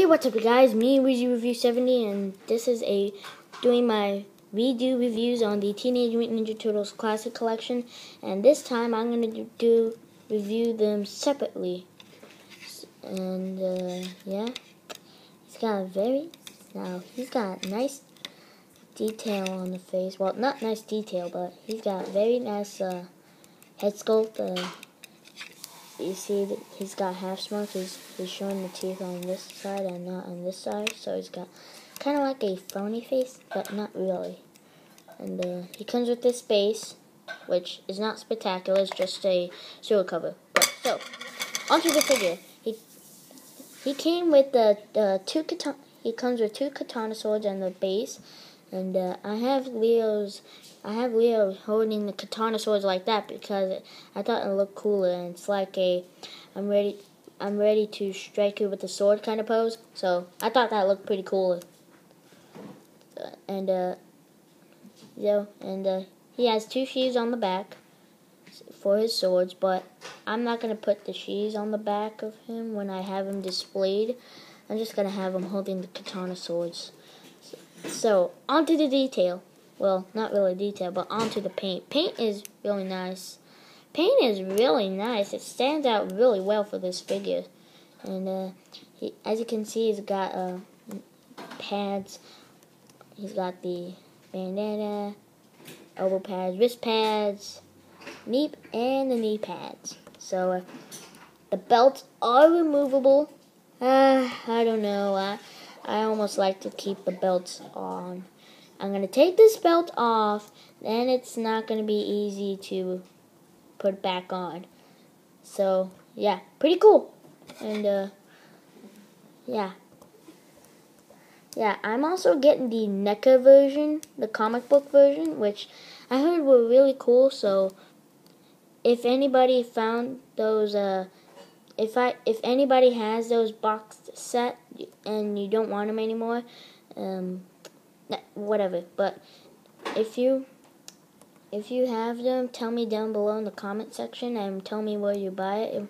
What's up guys, me Review 70, and this is doing my redo reviews on the Teenage Mutant Ninja Turtles Classic Collection, and this time I'm going to review them separately. And yeah, he's got nice detail on the face. Well, not nice detail, but he's got very nice head sculpt. You see that he's got half smoke. He's showing the teeth on this side and not on this side. So he's got kind of like a phony face, but not really. And he comes with this base, which is not spectacular. It's just a sewer cover. But, so, onto the figure. He came with he comes with two katana swords and the base. And I have Leo holding the katana swords like that because I thought it looked cooler, and it's like I'm ready to strike you with the sword kind of pose. So I thought that looked pretty cool. And he has two sheaths on the back for his swords, but I'm not gonna put the sheaths on the back of him when I have him displayed. I'm just gonna have him holding the katana swords. So, onto the detail. Well, not really detail, but onto the paint. Paint is really nice. Paint is really nice. It stands out really well for this figure. And as you can see, he's got pads. He's got the bandana, elbow pads, wrist pads, and the knee pads. So, the belts are removable. I don't know. I almost like to keep the belts on. I'm going to take this belt off, then it's not going to be easy to put back on. So, yeah, pretty cool. And, yeah, I'm also getting the NECA version, the comic book version, which I heard were really cool. So, if anybody found those, if anybody has those boxed set and you don't want them anymore, whatever. But if you have them, tell me down below in the comment section and tell me where you buy it,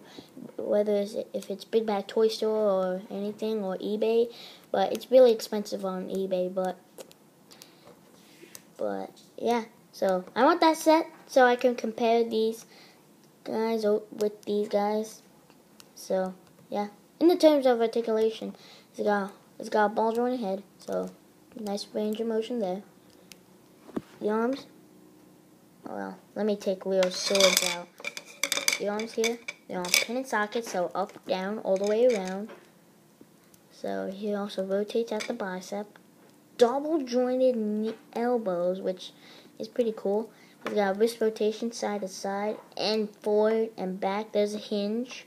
if it's Big Bad Toy Store or anything, or eBay. But it's really expensive on eBay. But yeah, so I want that set so I can compare these guys with these guys. So, yeah. In the terms of articulation, it's got a ball jointed head, so nice range of motion there. The arms, well, let me take Leo's swords out. The arms here, they're on pin and socket, so up, down, all the way around. So he also rotates at the bicep. Double jointed elbows, which is pretty cool. He's got wrist rotation side to side and forward and back. There's a hinge.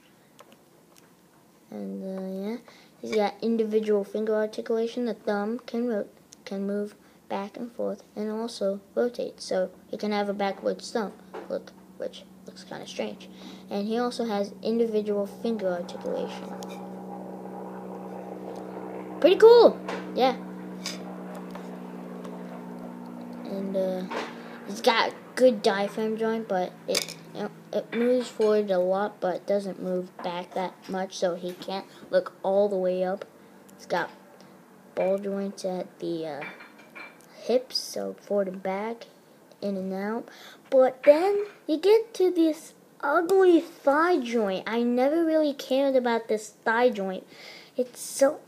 And yeah, he's got individual finger articulation. The thumb can move back and forth and also rotate, so he can have a backwards thumb, which looks kind of strange. And he also has individual finger articulation. Pretty cool, yeah. And he's got good diaphragm joint, but it moves forward a lot, but doesn't move back that much, so he can't look all the way up. He's got ball joints at the hips, so forward and back, in and out. But then you get to this ugly thigh joint. I never really cared about this thigh joint. It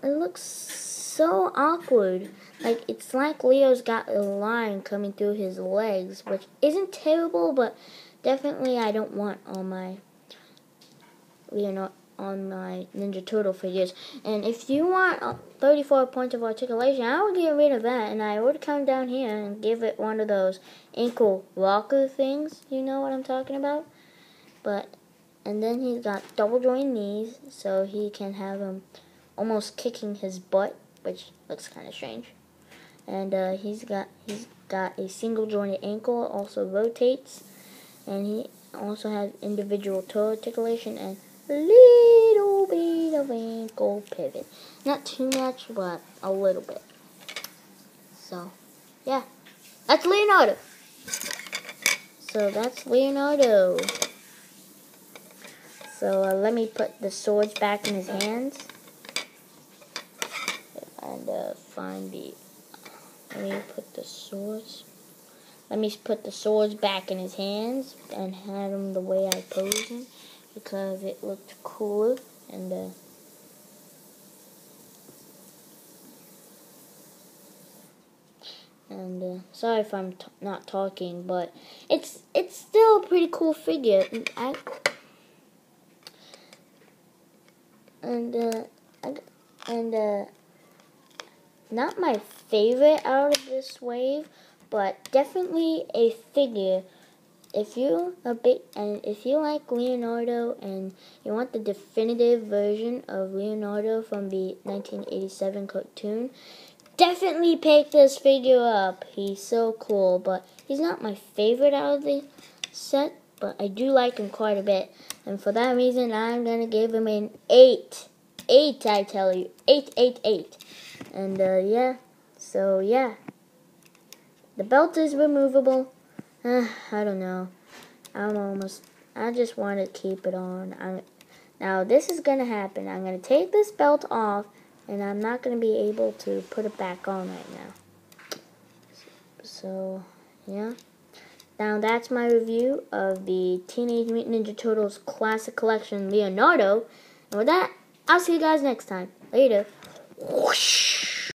looks so awkward. Like, it's like Leo's got a line coming through his legs, which isn't terrible, but definitely I don't want on my Ninja Turtle figures. And if you want 34 points of articulation, I would get rid of that, and I would come down here and give it one of those ankle rocker things. You know what I'm talking about? And then he's got double jointed knees, so he can have him almost kicking his butt, which looks kind of strange. And he's got a single jointed ankle, also rotates. And he also has individual toe articulation and a little bit of ankle pivot. Not too much, but a little bit. So, yeah. That's Leonardo. So, let me put the swords back in his hands. and find the. Let me put the swords. Let me put the swords back in his hands and have him the way I posed him because it looked cool. And sorry if I'm not talking, but it's still a pretty cool figure. Not my favorite out of this wave, but definitely a figure. If you like Leonardo and you want the definitive version of Leonardo from the 1987 cartoon, definitely pick this figure up. He's so cool, but he's not my favorite out of the set, but I do like him quite a bit. And for that reason, I'm going to give him an 8. 8, I tell you. 8, 8, 8. And, yeah. So, yeah. The belt is removable. I don't know. I just want to keep it on. Now, this is going to happen. I'm going to take this belt off, and I'm not going to be able to put it back on right now. So, yeah. Now, that's my review of the Teenage Mutant Ninja Turtles Classic Collection Leonardo. And with that, I'll see you guys next time. Later. Whoosh.